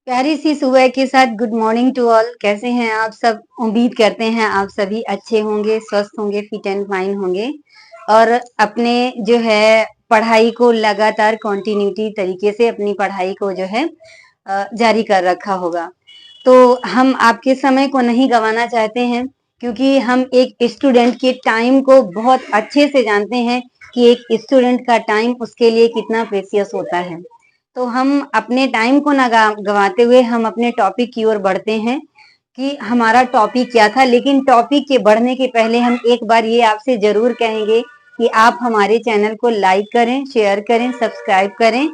प्यारी सी सुबह के साथ गुड मॉर्निंग टू ऑल। कैसे हैं आप सब? उम्मीद करते हैं आप सभी अच्छे होंगे, स्वस्थ होंगे, फिट एंड फाइन होंगे और अपने जो है पढ़ाई को लगातार कंटिन्यूटी तरीके से अपनी पढ़ाई को जो है जारी कर रखा होगा। तो हम आपके समय को नहीं गंवाना चाहते हैं, क्योंकि हम एक स्टूडेंट के टाइम को बहुत अच्छे से जानते हैं कि एक स्टूडेंट का टाइम उसके लिए कितना प्रेशियस होता है। तो हम अपने टाइम को ना गंवाते हुए हम अपने टॉपिक की ओर बढ़ते हैं कि हमारा टॉपिक क्या था। लेकिन टॉपिक के बढ़ने के पहले हम एक बार ये आपसे जरूर कहेंगे कि आप हमारे चैनल को लाइक करें, शेयर करें, सब्सक्राइब करें,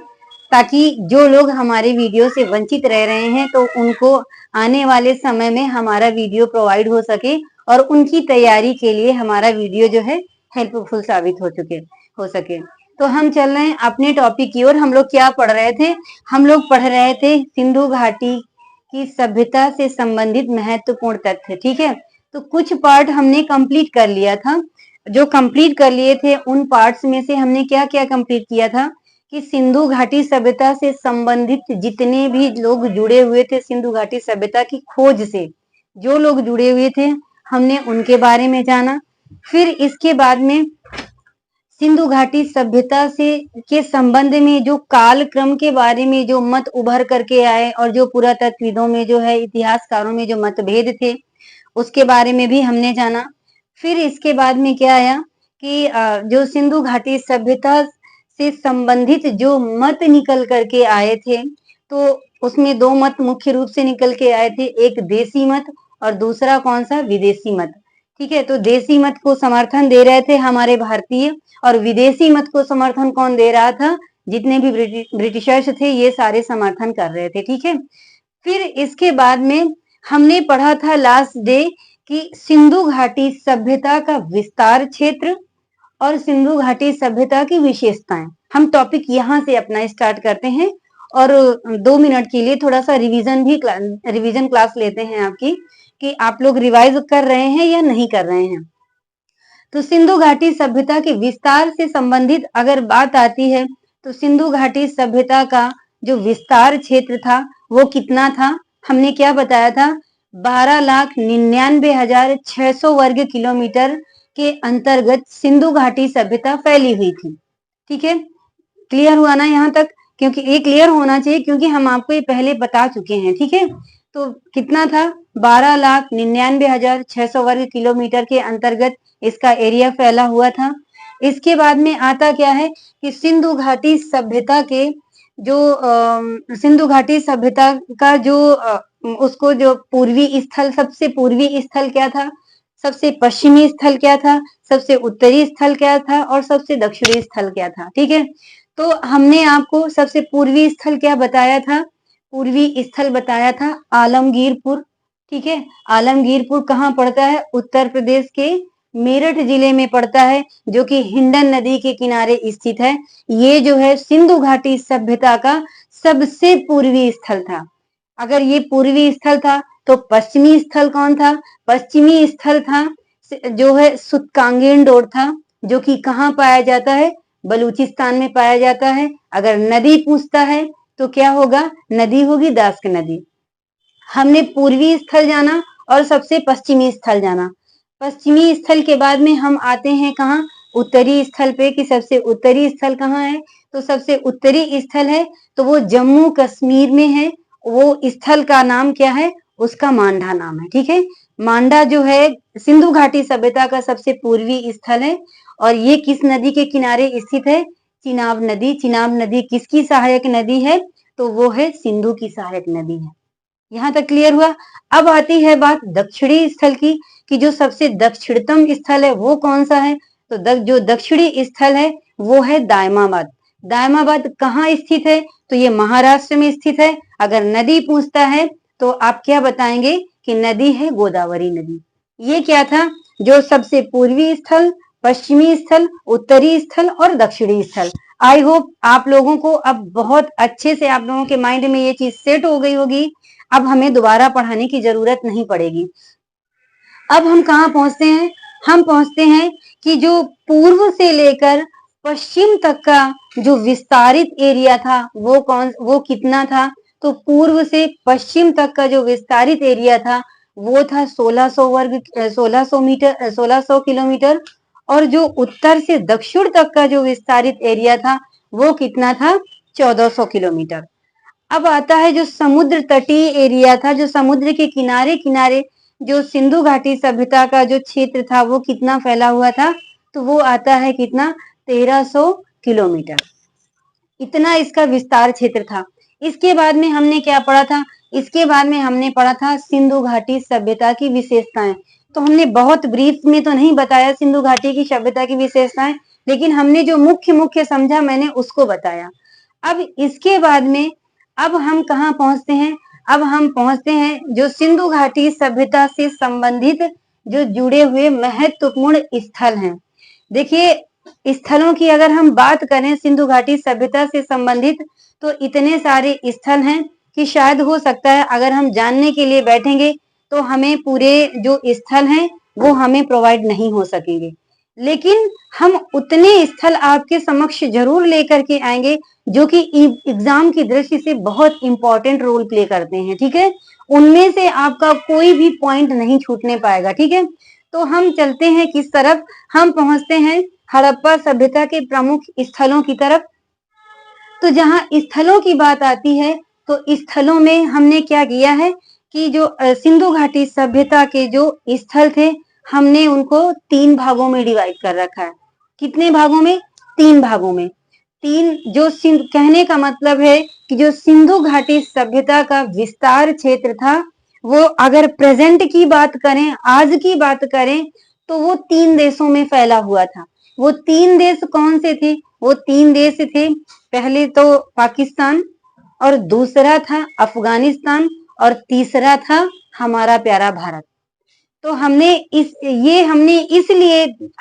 ताकि जो लोग हमारे वीडियो से वंचित रह रहे हैं तो उनको आने वाले समय में हमारा वीडियो प्रोवाइड हो सके और उनकी तैयारी के लिए हमारा वीडियो जो है हेल्पफुल साबित हो सके। तो हम चल रहे हैं अपने टॉपिक की ओर। हम लोग क्या पढ़ रहे थे? हम लोग पढ़ रहे थे सिंधु घाटी की सभ्यता से संबंधित महत्वपूर्ण तथ्य। ठीक है, तो कुछ पार्ट हमने कंप्लीट कर लिया था। जो कंप्लीट कर लिए थे उन पार्ट्स में से हमने क्या क्या कंप्लीट किया था कि सिंधु घाटी सभ्यता से संबंधित जितने भी लोग जुड़े हुए थे, सिंधु घाटी सभ्यता की खोज से जो लोग जुड़े हुए थे, हमने उनके बारे में जाना। फिर इसके बाद में सिंधु घाटी सभ्यता से के संबंध में जो काल क्रम के बारे में जो मत उभर करके आए और जो पुरातत्वविदों में जो है इतिहासकारों में जो मतभेद थे उसके बारे में भी हमने जाना। फिर इसके बाद में क्या आया कि जो सिंधु घाटी सभ्यता से संबंधित जो मत निकल करके आए थे, तो उसमें दो मत मुख्य रूप से निकल के आए थे, एक देसी मत और दूसरा कौन सा? विदेशी मत। ठीक है, तो देसी मत को समर्थन दे रहे थे हमारे भारतीय और विदेशी मत को समर्थन कौन दे रहा था? जितने भी ब्रिटिशर्स थे ये सारे समर्थन कर रहे थे। ठीक है, फिर इसके बाद में हमने पढ़ा था लास्ट डे कि सिंधु घाटी सभ्यता का विस्तार क्षेत्र और सिंधु घाटी सभ्यता की विशेषताएं। हम टॉपिक यहाँ से अपना स्टार्ट करते हैं और 2 मिनट के लिए थोड़ा सा रिवीजन क्लास लेते हैं आपकी, कि आप लोग रिवाइज कर रहे हैं या नहीं कर रहे हैं। तो सिंधु घाटी सभ्यता के विस्तार से संबंधित अगर बात आती है तो सिंधु घाटी सभ्यता का जो विस्तार क्षेत्र था वो कितना था? हमने क्या बताया था? 12,99,600 वर्ग किलोमीटर के अंतर्गत सिंधु घाटी सभ्यता फैली हुई थी। ठीक है, क्लियर हुआ ना यहाँ तक? क्योंकि ये क्लियर होना चाहिए, क्योंकि हम आपको ये पहले बता चुके हैं। ठीक है, तो कितना था? 12,99,600 वर्ग किलोमीटर के अंतर्गत इसका एरिया फैला हुआ था। इसके बाद में आता क्या है कि सिंधु घाटी सभ्यता के जो सिंधु घाटी सभ्यता का जो उसको जो पूर्वी स्थल, सबसे पूर्वी स्थल क्या था, सबसे पश्चिमी स्थल क्या था, सबसे उत्तरी स्थल क्या था और सबसे दक्षिणी स्थल क्या था। ठीक है, तो हमने आपको सबसे पूर्वी स्थल क्या बताया था? पूर्वी स्थल बताया था आलमगीरपुर। ठीक है, आलमगीरपुर कहाँ पड़ता है? उत्तर प्रदेश के मेरठ जिले में पड़ता है, जो कि हिंडन नदी के किनारे स्थित है। ये जो है सिंधु घाटी सभ्यता का सबसे पूर्वी स्थल था। अगर ये पूर्वी स्थल था तो पश्चिमी स्थल कौन था? पश्चिमी स्थल था जो है सुतकांगेंडोर था, जो कि कहाँ पाया जाता है? बलूचिस्तान में पाया जाता है। अगर नदी पूछता है तो क्या होगा? नदी होगी दास्क नदी। हमने पूर्वी स्थल जाना और सबसे पश्चिमी स्थल जाना। पश्चिमी स्थल के बाद में हम आते हैं कहाँ? उत्तरी स्थल पे, कि सबसे उत्तरी स्थल कहाँ है? तो सबसे उत्तरी स्थल है तो वो जम्मू कश्मीर में है। वो स्थल का नाम क्या है? उसका मांडा नाम है। ठीक है, मांडा जो है सिंधु घाटी सभ्यता का सबसे पूर्वी स्थल है और ये किस नदी के किनारे स्थित है? चिनाब नदी। चिनाब नदी किसकी सहायक नदी है? तो वो है सिंधु की सहायक नदी है। यहाँ तक क्लियर हुआ? अब आती है बात दक्षिणी स्थल की, कि जो सबसे दक्षिणतम स्थल है वो कौन सा है? तो जो दक्षिणी स्थल है वो है दायमाबाद। दायमाबाद कहाँ स्थित है? तो ये महाराष्ट्र में स्थित है। अगर नदी पूछता है तो आप क्या बताएंगे? कि नदी है गोदावरी नदी। ये क्या था? जो सबसे पूर्वी स्थल, पश्चिमी स्थल, उत्तरी स्थल और दक्षिणी स्थल। आई होप आप लोगों को अब बहुत अच्छे से आप लोगों के माइंड में ये चीज सेट हो गई होगी। अब हमें दोबारा पढ़ाने की जरूरत नहीं पड़ेगी। अब हम कहाँ पहुंचते हैं? हम पहुंचते हैं कि जो पूर्व से लेकर पश्चिम तक का जो विस्तारित एरिया था वो कितना था? तो पूर्व से पश्चिम तक का जो विस्तारित एरिया था वो था 1600 किलोमीटर, और जो उत्तर से दक्षिण तक का जो विस्तारित एरिया था वो कितना था, 1400 किलोमीटर। अब आता है जो समुद्र तटीय एरिया था, जो समुद्र के किनारे किनारे जो सिंधु घाटी सभ्यता का जो क्षेत्र था वो कितना फैला हुआ था, तो वो आता है कितना, 1300 किलोमीटर। इतना इसका विस्तार क्षेत्र था। इसके बाद में हमने क्या पढ़ा था, इसके बाद में हमने पढ़ा था सिंधु घाटी सभ्यता की विशेषताएं। तो हमने बहुत ब्रीफ में तो नहीं बताया सिंधु घाटी की सभ्यता की विशेषताएं, लेकिन हमने जो मुख्य मुख्य समझा मैंने उसको बताया। अब इसके बाद में अब हम कहाँ पहुंचते हैं, अब हम पहुंचते हैं जो सिंधु घाटी सभ्यता से संबंधित जो जुड़े हुए महत्वपूर्ण स्थल हैं। देखिए स्थलों की अगर हम बात करें सिंधु घाटी सभ्यता से संबंधित, तो इतने सारे स्थल हैं कि शायद हो सकता है अगर हम जानने के लिए बैठेंगे तो हमें पूरे जो स्थल हैं वो हमें प्रोवाइड नहीं हो सकेंगे, लेकिन हम उतने स्थल आपके समक्ष जरूर लेकर के आएंगे जो कि एग्जाम की दृष्टि से बहुत इंपॉर्टेंट रोल प्ले करते हैं। ठीक है, उनमें से आपका कोई भी पॉइंट नहीं छूटने पाएगा। ठीक है, तो हम चलते हैं किस तरफ, हम पहुंचते हैं हड़प्पा सभ्यता के प्रमुख स्थलों की तरफ। तो जहां स्थलों की बात आती है तो स्थलों में हमने क्या किया है कि जो सिंधु घाटी सभ्यता के जो स्थल थे हमने उनको 3 भागों में डिवाइड कर रखा है। कितने भागों में, 3 भागों में। जो कहने का मतलब है कि जो सिंधु घाटी सभ्यता का विस्तार क्षेत्र था वो अगर प्रेजेंट की बात करें, आज की बात करें, तो वो 3 देशों में फैला हुआ था। वो 3 देश कौन से थे, वो 3 देश थे, पहले तो पाकिस्तान, और दूसरा था अफगानिस्तान, और तीसरा था हमारा प्यारा भारत। तो हमने इसलिए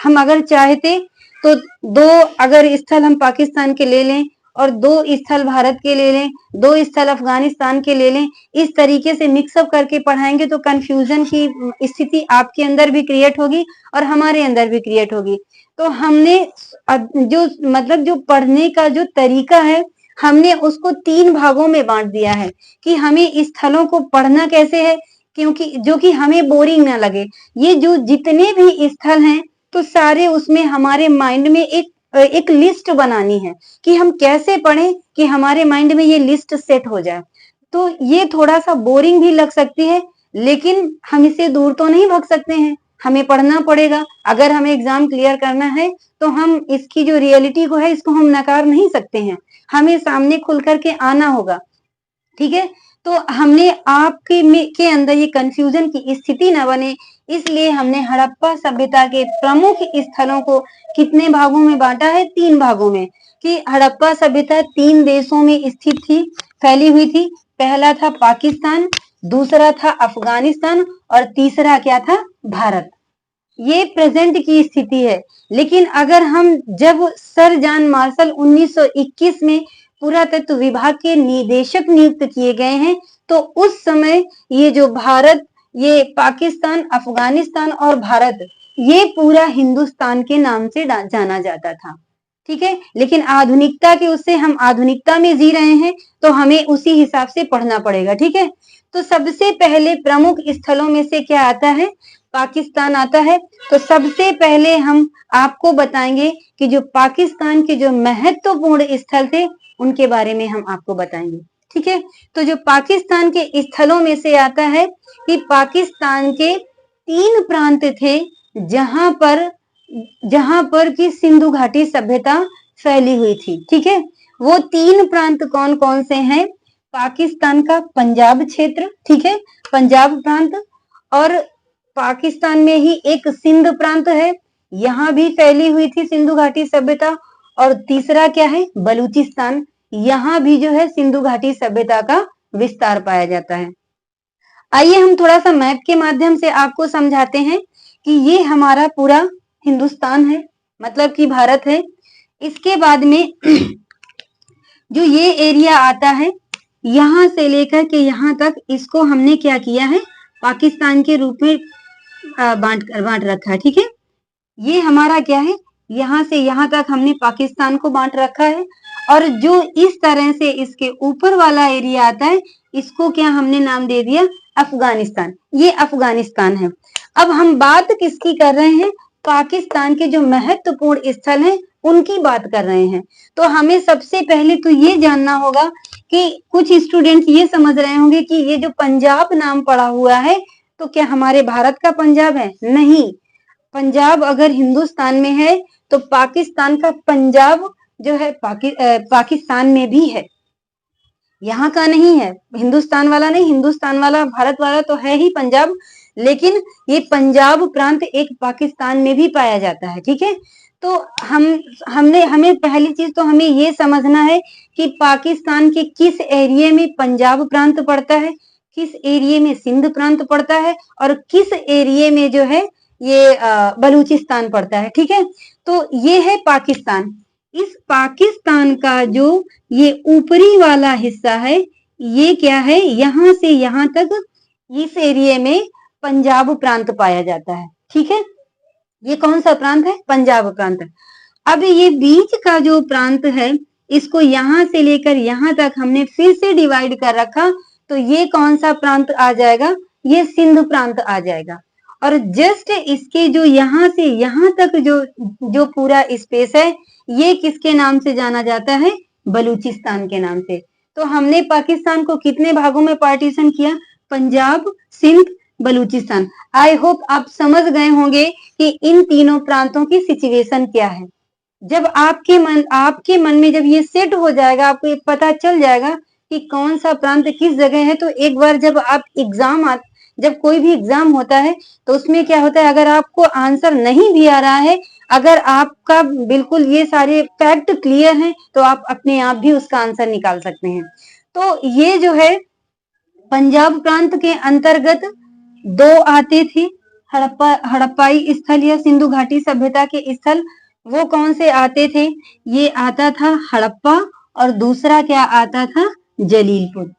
हम अगर चाहते तो 2 अगर स्थल हम पाकिस्तान के ले लें और 2 स्थल भारत के ले लें, 2 स्थल अफगानिस्तान के ले लें, इस तरीके से मिक्सअप करके पढ़ाएंगे तो कंफ्यूजन की स्थिति आपके अंदर भी क्रिएट होगी और हमारे अंदर भी क्रिएट होगी। तो हमने जो मतलब जो पढ़ने का जो तरीका है हमने उसको 3 भागों में बांट दिया है कि हमें स्थलों को पढ़ना कैसे है, क्योंकि जो कि हमें बोरिंग ना लगे। ये जो जितने भी स्थल हैं तो सारे उसमें हमारे माइंड में एक लिस्ट बनानी है कि हम कैसे पढ़ें कि हमारे माइंड में ये लिस्ट सेट हो जाए। तो ये थोड़ा सा बोरिंग भी लग सकती है, लेकिन हम इससे दूर तो नहीं भाग सकते हैं, हमें पढ़ना पड़ेगा। अगर हमें एग्जाम क्लियर करना है तो हम इसकी जो रियलिटी को है इसको हम नकार नहीं सकते हैं, हमें सामने खुल करके आना होगा। ठीक है, तो हमने के अंदर ये कंफ्यूजन की स्थिति न बने, इसलिए हमने हड़प्पा सभ्यता के प्रमुख स्थलों को कितने भागों में बांटा है, 3 भागों में। कि हड़प्पा सभ्यता 3 देशों में स्थित थी, फैली हुई थी। पहला था पाकिस्तान, दूसरा था अफगानिस्तान, और तीसरा क्या था, भारत। ये प्रेजेंट की स्थिति है। लेकिन अगर हम जब सर जॉन मार्शल 1921 में पुरातत्व विभाग के निदेशक नियुक्त किए गए हैं, तो उस समय ये जो भारत, ये पाकिस्तान, अफगानिस्तान और भारत, ये पूरा हिंदुस्तान के नाम से जाना जाता था। ठीक है, लेकिन आधुनिकता के उससे हम आधुनिकता में जी रहे हैं तो हमें उसी हिसाब से पढ़ना पड़ेगा। ठीक है, तो सबसे पहले प्रमुख स्थलों में से क्या आता है, पाकिस्तान आता है। तो सबसे पहले हम आपको बताएंगे कि जो पाकिस्तान के जो महत्वपूर्ण स्थल थे उनके बारे में हम आपको बताएंगे। ठीक है, तो जो पाकिस्तान के स्थलों में से आता है कि पाकिस्तान के 3 प्रांत थे जहां पर की सिंधु घाटी सभ्यता फैली हुई थी। ठीक है, वो 3 प्रांत कौन कौन से हैं, पाकिस्तान का पंजाब क्षेत्र, ठीक है, पंजाब प्रांत, और पाकिस्तान में ही एक सिंध प्रांत है, यहाँ भी फैली हुई थी सिंधु घाटी सभ्यता, और तीसरा क्या है, बलूचिस्तान, यहाँ भी जो है सिंधु घाटी सभ्यता का विस्तार पाया जाता है। आइए हम थोड़ा सा मैप के माध्यम से आपको समझाते हैं कि ये हमारा पूरा हिंदुस्तान है, मतलब कि भारत है। इसके बाद में जो ये एरिया आता है यहां से लेकर के यहां तक, इसको हमने क्या किया है, पाकिस्तान के रूप में बांट रखा है। ठीक है, ये हमारा क्या है, यहां से यहां तक हमने पाकिस्तान को बांट रखा है। और जो इस तरह से इसके ऊपर वाला एरिया आता है, इसको क्या हमने नाम दे दिया, अफगानिस्तान। ये अफगानिस्तान है। अब हम बात किसकी कर रहे हैं, पाकिस्तान के जो महत्वपूर्ण स्थल हैं उनकी बात कर रहे हैं। तो हमें सबसे पहले तो ये जानना होगा कि कुछ स्टूडेंट्स ये समझ रहे होंगे कि ये जो पंजाब नाम पड़ा हुआ है तो क्या हमारे भारत का पंजाब है? नहीं, पंजाब अगर हिंदुस्तान में है तो पाकिस्तान का पंजाब जो है पाकिस्तान में भी है, यहाँ का नहीं है। हिंदुस्तान वाला नहीं, हिंदुस्तान वाला भारत वाला तो है ही पंजाब, लेकिन ये पंजाब प्रांत एक पाकिस्तान में भी पाया जाता है। ठीक है, तो हमें पहली चीज तो हमें ये समझना है कि पाकिस्तान के किस एरिया में पंजाब प्रांत पड़ता है, किस एरिया में सिंध प्रांत पड़ता है, और किस एरिया में जो है ये बलूचिस्तान पड़ता है। ठीक है, तो ये है पाकिस्तान। इस पाकिस्तान का जो ये ऊपरी वाला हिस्सा है, ये क्या है, यहां से यहां तक इस एरिया में पंजाब प्रांत पाया जाता है। ठीक है, ये कौन सा प्रांत है, पंजाब प्रांत। अब ये बीच का जो प्रांत है, इसको यहां से लेकर यहां तक हमने फिर से डिवाइड कर रखा, तो ये कौन सा प्रांत आ जाएगा, ये सिंध प्रांत आ जाएगा। और जस्ट इसके जो यहां से यहां तक जो पूरा स्पेस है, ये किसके नाम से जाना जाता है, बलूचिस्तान के नाम से। तो हमने पाकिस्तान को कितने भागों में पार्टीशन किया, पंजाब, सिंध, बलूचिस्तान। आई होप आप समझ गए होंगे कि इन तीनों प्रांतों की सिचुएशन क्या है। जब आपके मन में जब ये सेट हो जाएगा, आपको ये पता चल जाएगा कि कौन सा प्रांत किस जगह है, तो एक बार जब कोई भी एग्जाम होता है तो उसमें क्या होता है, अगर आपको आंसर नहीं भी आ रहा है, अगर आपका बिल्कुल ये सारे फैक्ट क्लियर हैं, तो आप अपने आप भी उसका आंसर निकाल सकते हैं। तो ये जो है पंजाब प्रांत के अंतर्गत दो आते थे हड़प्पाई स्थल या सिंधु घाटी सभ्यता के स्थल। वो कौन से आते थे, ये आता था हड़प्पा, और दूसरा क्या आता था, जलीलपुर।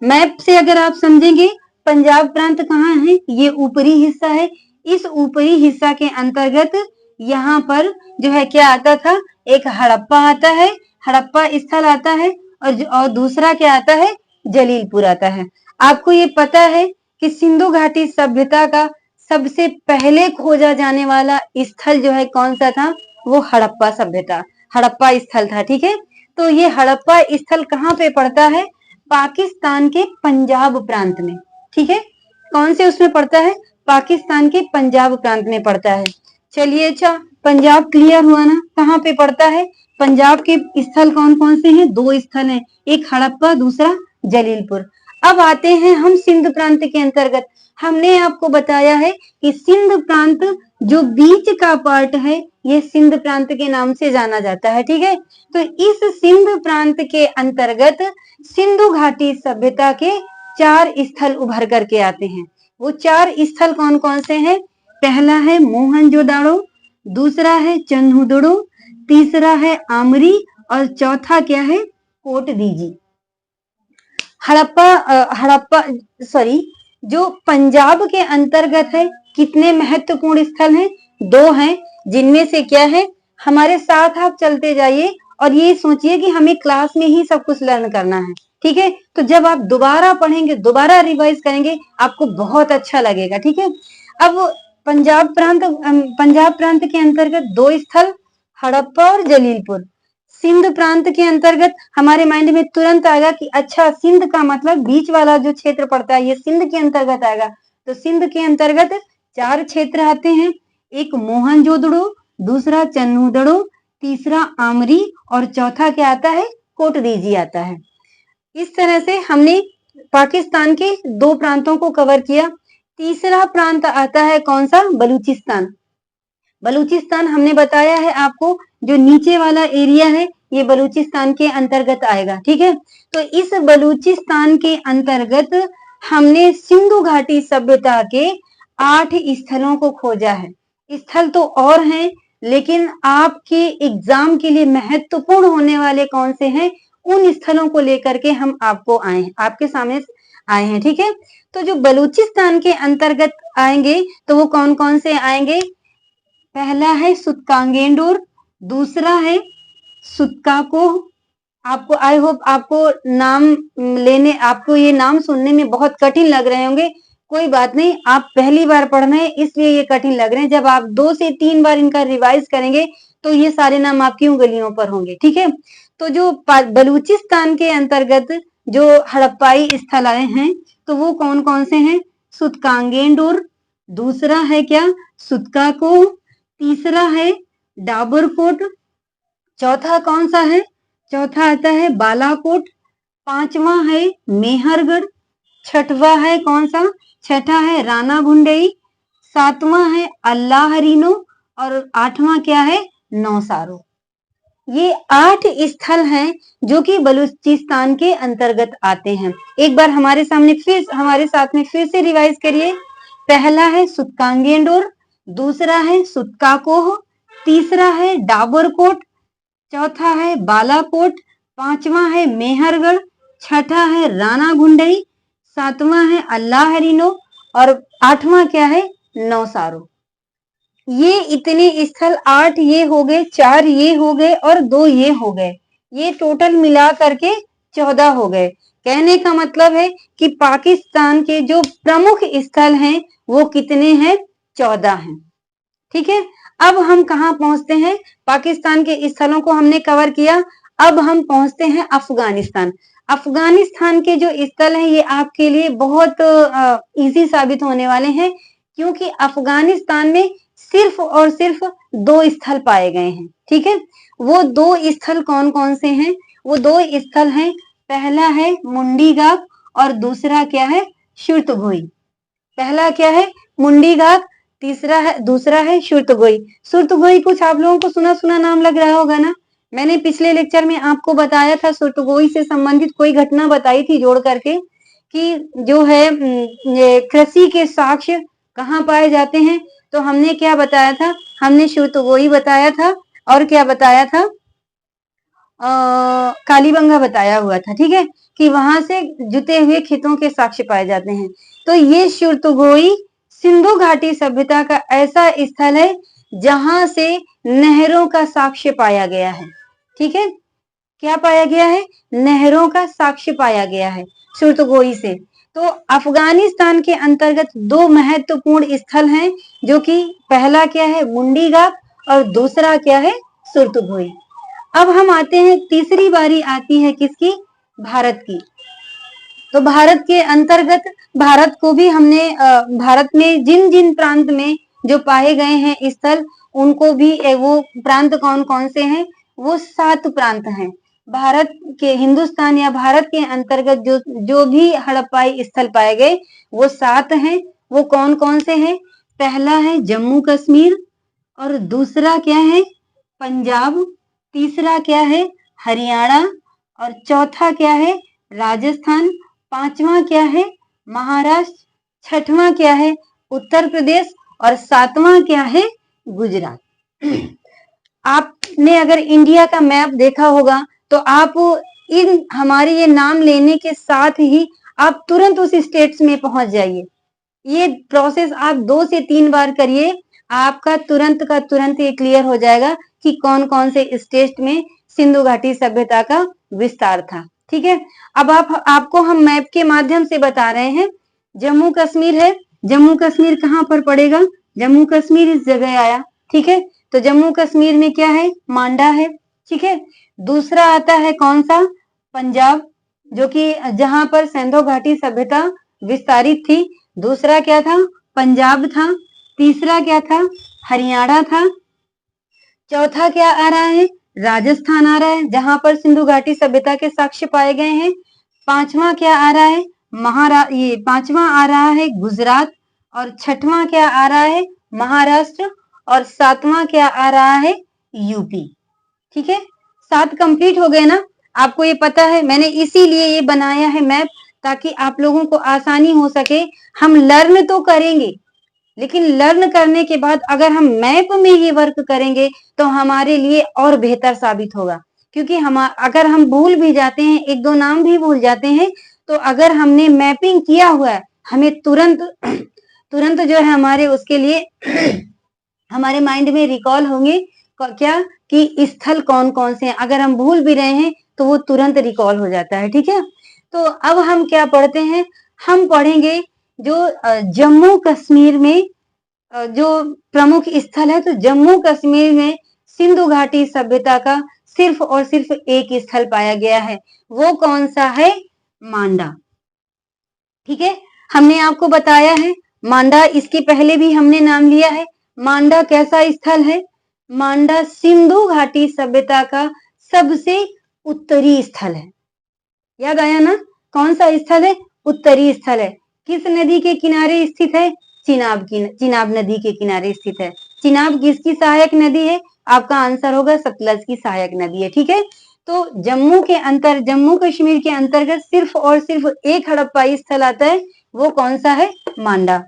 मैप से अगर आप समझेंगे पंजाब प्रांत कहाँ है, ये ऊपरी हिस्सा है। इस ऊपरी हिस्सा के अंतर्गत यहाँ पर जो है क्या आता था, एक हड़प्पा आता है, हड़प्पा स्थल आता है, और दूसरा क्या आता है, जलीलपुर आता है। आपको ये पता है कि सिंधु घाटी सभ्यता का सबसे पहले खोजा जाने वाला स्थल जो है कौन सा था, वो हड़प्पा हड़प्पा स्थल था। ठीक है, तो ये हड़प्पा स्थल कहाँ पे पड़ता है, पाकिस्तान के पंजाब प्रांत में। ठीक है, कौन से उसमें पड़ता है, पाकिस्तान के पंजाब प्रांत में पड़ता है। चलिए, अच्छा पंजाब क्लियर हुआ ना, कहाँ पे पड़ता है, पंजाब के स्थल कौन कौन से हैं, दो स्थल हैं, एक हड़प्पा, दूसरा जलीलपुर। अब आते हैं हम सिंध प्रांत के अंतर्गत। हमने आपको बताया है कि सिंध प्रांत जो बीच का पार्ट है, ये सिंध प्रांत के नाम से जाना जाता है। ठीक है, तो इस सिंध प्रांत के अंतर्गत सिंधु घाटी सभ्यता के 4 स्थल उभर करके आते हैं। वो 4 स्थल कौन कौन से हैं, पहला है मोहनजोदाड़ो, दूसरा है चन्हुदड़ो, तीसरा है आमरी, और चौथा क्या है, कोटदीजी। हड़प्पा सॉरी, जो पंजाब के अंतर्गत है, कितने महत्वपूर्ण स्थल हैं, 2 हैं, जिनमें से क्या है, हमारे साथ आप चलते जाइए और ये सोचिए कि हमें क्लास में ही सब कुछ लर्न करना है। ठीक है, तो जब आप दोबारा पढ़ेंगे, दोबारा रिवाइज करेंगे, आपको बहुत अच्छा लगेगा। ठीक है, अब पंजाब प्रांत के अंतर्गत 2 स्थल, हड़प्पा और जलीलपुर। सिंध प्रांत के अंतर्गत हमारे माइंड में तुरंत आएगा कि अच्छा, सिंध का मतलब बीच वाला जो क्षेत्र पड़ता है, ये सिंध के अंतर्गत आएगा। तो सिंध के अंतर्गत 4 क्षेत्र आते हैं, एक मोहनजोदड़ो, दूसरा चन्हुदड़ो, तीसरा आमरी, और चौथा क्या आता है, कोटदीजी आता है। इस तरह से हमने पाकिस्तान के 2 प्रांतों को कवर किया। तीसरा प्रांत आता है कौन सा, बलूचिस्तान। बलूचिस्तान हमने बताया है आपको, जो नीचे वाला एरिया है, ये बलूचिस्तान के अंतर्गत आएगा। ठीक है, तो इस बलूचिस्तान के अंतर्गत हमने सिंधु घाटी सभ्यता के 8 स्थलों को खोजा है। स्थल तो और हैं, लेकिन आपके एग्जाम के लिए महत्वपूर्ण होने वाले कौन से हैं, उन स्थलों को लेकर के हम आपके सामने आए हैं। ठीक है, तो जो बलूचिस्तान के अंतर्गत आएंगे, तो वो कौन कौन से आएंगे, पहला है सुतकांगेंडोर, दूसरा है सुतका को। आपको आई होप आपको नाम आपको ये नाम सुनने में बहुत कठिन लग रहे होंगे। कोई बात नहीं, आप पहली बार पढ़ रहे हैं इसलिए ये कठिन लग रहे हैं। जब आप 2 से 3 बार इनका रिवाइज करेंगे तो ये सारे नाम आपकी उंगलियों पर होंगे। ठीक है, तो जो बलूचिस्तान के अंतर्गत जो हड़प्पाई स्थल आए हैं तो वो कौन कौन से हैं? सुतकांगेंडुर, दूसरा है क्या सुतका को, तीसरा है डाबरकोट, चौथा कौन सा है? चौथा आता है बालाकोट, पांचवा है मेहरगढ़, छठवा है कौन सा? छठा है राणा भुंडई, सातवां है अल्लाहरीनो और आठवां क्या है? नौसारो। ये 8 स्थल हैं जो कि बलूचिस्तान के अंतर्गत आते हैं। एक बार हमारे साथ में फिर से रिवाइज करिए। पहला है सुतकांगेंडोर, दूसरा है सुतकाकोह, तीसरा है डाबरकोट, चौथा है बालाकोट, पांचवा है मेहरगढ़, छठा है राणा भुंडई, सातवां है अल्लाहरीनो और आठवां क्या है? नौसारो। ये इतने स्थल 8 ये हो गए, 4 ये हो गए और 2 ये हो गए। ये टोटल मिला करके 14 हो गए। कहने का मतलब है कि पाकिस्तान के जो प्रमुख स्थल हैं वो कितने हैं? 14 हैं। ठीक है, अब हम कहाँ पहुंचते हैं? पाकिस्तान के स्थलों को हमने कवर किया। अब हम पहुंचते हैं अफगानिस्तान। अफगानिस्तान के जो स्थल हैं ये आपके लिए बहुत इजी साबित होने वाले हैं, क्योंकि अफगानिस्तान में सिर्फ और सिर्फ 2 स्थल पाए गए हैं। ठीक है, वो 2 स्थल कौन कौन से हैं? वो 2 स्थल हैं, पहला है मुंडीगाग और दूसरा क्या है? शुर्तगोई। पहला क्या है? मुंडीगाग, दूसरा है शुर्तगोई। शुर्तगोई कुछ आप लोगों को सुना सुना नाम लग रहा होगा ना। मैंने पिछले लेक्चर में आपको बताया था, शुर्तगोई से संबंधित कोई घटना बताई थी जोड़ करके कि जो है कृषि के साक्ष्य कहाँ पाए जाते हैं। तो हमने क्या बताया था? हमने शुर्तगोई बताया था और क्या बताया था? कालीबंगा बताया हुआ था। ठीक है, कि वहां से जुते हुए खेतों के साक्ष्य पाए जाते हैं। तो ये शुर्तगोई सिंधु घाटी सभ्यता का ऐसा स्थल है जहां से नहरों का साक्ष्य पाया गया है। ठीक है, क्या पाया गया है? नहरों का साक्ष्य पाया गया है शुर्तगोई से। तो अफगानिस्तान के अंतर्गत 2 महत्वपूर्ण स्थल हैं, जो कि पहला क्या है? मुंडीगाग और दूसरा क्या है? शुर्तगोई। अब हम आते हैं, तीसरी बारी आती है किसकी? भारत की। तो भारत के अंतर्गत भारत को भी हमने भारत में जिन जिन प्रांत में जो पाए गए हैं स्थल, उनको भी वो प्रांत कौन कौन से हैं? वो 7 प्रांत हैं। भारत के हिंदुस्तान या भारत के अंतर्गत जो भी हड़प्पाई स्थल पाए गए वो 7 हैं। वो कौन कौन से हैं? पहला है जम्मू कश्मीर और दूसरा क्या है? पंजाब, तीसरा क्या है? हरियाणा और चौथा क्या है? राजस्थान, पांचवा क्या है? महाराष्ट्र, छठवां क्या है? उत्तर प्रदेश और सातवां क्या है? गुजरात। आपने अगर इंडिया का मैप देखा होगा तो आप इन हमारे ये नाम लेने के साथ ही आप तुरंत उस स्टेट्स में पहुंच जाइए। ये प्रोसेस आप 2 से 3 बार करिए, आपका तुरंत का तुरंत ये क्लियर हो जाएगा कि कौन कौन से स्टेट में सिंधु घाटी सभ्यता का विस्तार था। ठीक है, अब आपको हम मैप के माध्यम से बता रहे हैं। जम्मू कश्मीर है, जम्मू कश्मीर कहाँ पर पड़ेगा? जम्मू कश्मीर इस जगह आया। ठीक है, तो जम्मू कश्मीर में क्या है? मांडा है। ठीक है, दूसरा आता है कौन सा? पंजाब, जो कि जहां पर सिंधु घाटी सभ्यता विस्तारित थी। दूसरा क्या था? पंजाब था। तीसरा क्या था? हरियाणा था। चौथा क्या आ रहा है? राजस्थान आ रहा है, जहां पर सिंधु घाटी सभ्यता के साक्ष्य पाए गए हैं। पांचवा क्या आ रहा है? पांचवा आ रहा है गुजरात और छठवां क्या आ रहा है? महाराष्ट्र और सातवां क्या आ रहा है? यूपी। ठीक है, 7 कंप्लीट हो गए ना? आपको ये पता है, मैंने इसीलिए ये बनाया है मैप, ताकि आप लोगों को आसानी हो सके। हम लर्न तो करेंगे, लेकिन लर्न करने के बाद अगर हम मैप में ये वर्क करेंगे तो हमारे लिए और बेहतर साबित होगा। क्योंकि अगर हम भूल भी जाते हैं, 1-2 नाम भी भूल जाते हैं, तो अगर हमने मैपिंग किया हुआ है, हमें तुरंत तुरंत जो है हमारे उसके लिए हमारे माइंड में रिकॉल होंगे क्या कि स्थल कौन कौन से हैं, अगर हम भूल भी रहे हैं तो वो तुरंत रिकॉल हो जाता है। ठीक है, तो अब हम क्या पढ़ते हैं, हम पढ़ेंगे जो जम्मू कश्मीर में जो प्रमुख स्थल है, तो जम्मू कश्मीर में सिंधु घाटी सभ्यता का सिर्फ और सिर्फ एक स्थल पाया गया है, वो कौन सा है, मांडा। ठीक है, हमने आपको बताया है मांडा, इसके पहले भी हमने नाम लिया है। मांडा कैसा स्थल है, मांडा सिंधु घाटी सभ्यता का सबसे उत्तरी स्थल है। याद आया ना, कौन सा स्थल है, उत्तरी स्थल है। किस नदी के किनारे स्थित है, चिनाब नदी के किनारे स्थित है। चिनाब किसकी सहायक नदी है, आपका आंसर होगा सतलज की सहायक नदी है। ठीक है, तो जम्मू कश्मीर के अंतर्गत सिर्फ और सिर्फ एक हड़प्पाई स्थल आता है, वो कौन सा है, मांडा।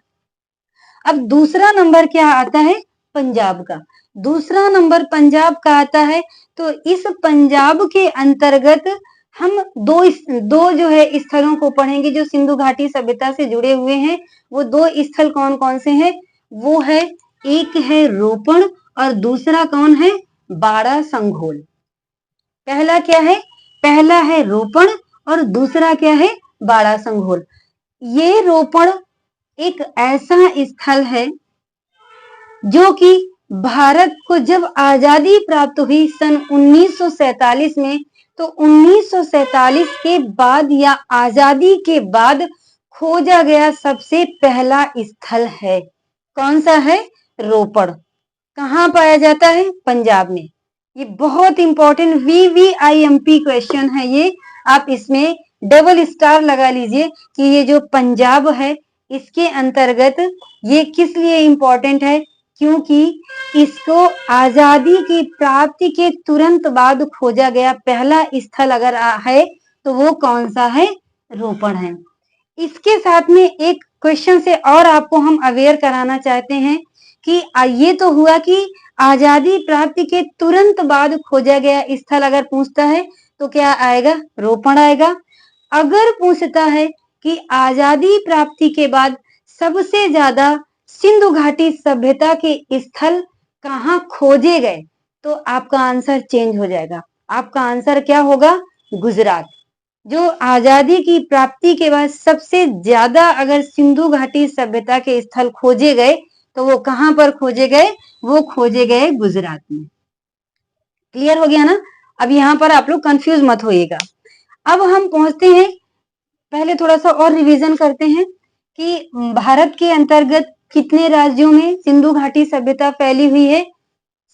अब दूसरा नंबर क्या आता है, पंजाब का। दूसरा नंबर पंजाब का आता है, तो इस पंजाब के अंतर्गत हम दो जो है स्थलों को पढ़ेंगे जो सिंधु घाटी सभ्यता से जुड़े हुए हैं। वो दो स्थल कौन कौन से हैं, वो है, एक है रोपण और दूसरा कौन है, बाड़ा संघोल। पहला क्या है, पहला है रोपण और दूसरा क्या है, बाड़ा संघोल। ये रोपण एक ऐसा स्थल है जो कि भारत को जब आजादी प्राप्त हुई सन 1947 में, तो 1947 के बाद या आजादी के बाद खोजा गया सबसे पहला स्थल है। कौन सा है, रोपड़। कहाँ पाया जाता है, पंजाब में। ये बहुत इंपॉर्टेंट VVIMP क्वेश्चन है ये, आप इसमें डबल स्टार लगा लीजिए कि ये जो पंजाब है इसके अंतर्गत ये किस लिए इंपॉर्टेंट है, क्योंकि इसको आजादी की प्राप्ति के तुरंत बाद खोजा गया पहला स्थल अगर है तो वो कौन सा है, रोपड़ है। इसके साथ में एक क्वेश्चन से और आपको हम अवेयर कराना चाहते हैं कि ये तो हुआ कि आजादी प्राप्ति के तुरंत बाद खोजा गया स्थल अगर पूछता है तो क्या आएगा, रोपड़ आएगा। अगर पूछता है कि आजादी प्राप्ति के बाद सबसे ज्यादा सिंधु घाटी सभ्यता के स्थल कहाँ खोजे गए, तो आपका आंसर चेंज हो जाएगा। आपका आंसर क्या होगा, गुजरात। जो आजादी की प्राप्ति के बाद सबसे ज्यादा अगर सिंधु घाटी सभ्यता के स्थल खोजे गए तो वो कहां पर खोजे गए, वो खोजे गए गुजरात में। क्लियर हो गया ना, अब यहाँ पर आप लोग कंफ्यूज मत होइएगा। अब हम पहुंचते हैं, पहले थोड़ा सा और रिवीजन करते हैं कि भारत के अंतर्गत कितने राज्यों में सिंधु घाटी सभ्यता फैली हुई है,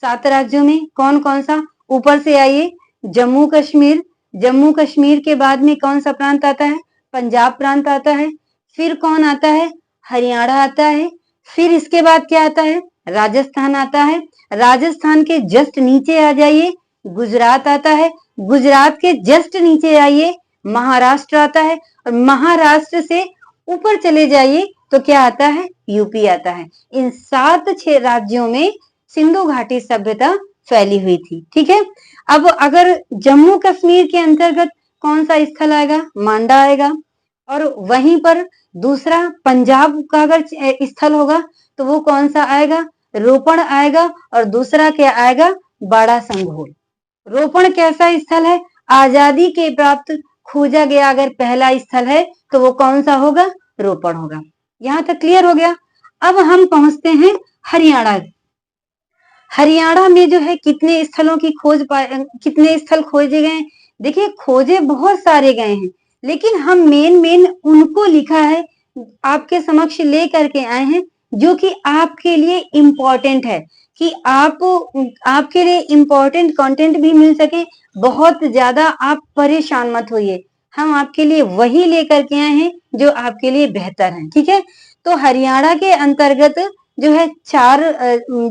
7 राज्यों में। कौन कौन सा, ऊपर से आइए, जम्मू कश्मीर। जम्मू कश्मीर के बाद में कौन सा प्रांत आता है, पंजाब प्रांत आता है। फिर कौन आता है, हरियाणा आता है। फिर इसके बाद क्या आता है, राजस्थान आता है। राजस्थान के जस्ट नीचे आ जाइए, गुजरात आता है। गुजरात के जस्ट नीचे आइए, महाराष्ट्र आता है। और महाराष्ट्र से ऊपर चले जाइए तो क्या आता है, यूपी आता है। इन 7-6 राज्यों में सिंधु घाटी सभ्यता फैली हुई थी। ठीक है, अब अगर जम्मू कश्मीर के अंतर्गत कौन सा स्थल आएगा, मांडा आएगा। और वहीं पर दूसरा पंजाब का अगर स्थल होगा तो वो कौन सा आएगा, रोपण आएगा। और दूसरा क्या आएगा, बाड़ा संघोल। रोपण कैसा स्थल है, आजादी के प्राप्त खोजा गया अगर पहला स्थल है तो वो कौन सा होगा, रोपण होगा। यहां तक क्लियर हो गया। अब हम पहुंचते हैं हरियाणा। हरियाणा में जो है कितने स्थलों की कितने स्थल खोजे गए, देखिए खोजे बहुत सारे गए हैं, लेकिन हम मेन उनको लिखा है, आपके समक्ष ले करके आए हैं जो कि आपके लिए इम्पोर्टेंट है, कि आपके लिए इम्पोर्टेंट कंटेंट भी मिल सके। बहुत ज्यादा आप परेशान मत होइए, हम आपके लिए वही लेकर के आए हैं जो आपके लिए बेहतर है। ठीक है, तो हरियाणा के अंतर्गत जो है 4